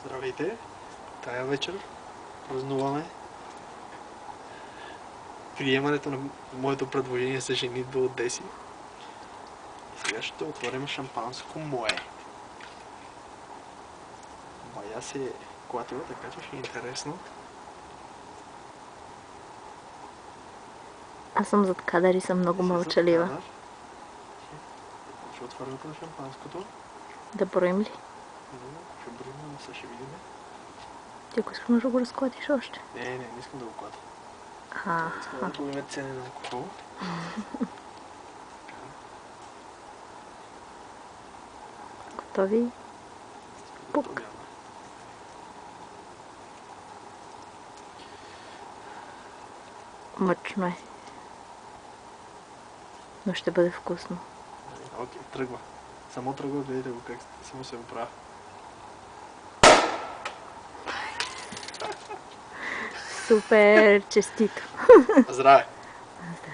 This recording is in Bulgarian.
Здравейте! Тая вечер празнуваме приемането на моето предложение за женитба от Деси. И сега ще отворим шампанско мое. Бая се е клатила, така че ще е интересно. Аз съм зад кадър и съм много мълчалива. Ще отворим на шампанското. Да броим ли? Ще броим, но сега ще видим. Ти ако искаш може да го разклатиш още. Не искам да го клата. Искам да добавим ценен алкохол. Готови? Пук. Мъчно е. Но ще бъде вкусно. Окей, тръгва. Само тръгва, гледайте го как само се оправя. Супер! Честито! Здраве! Здраве!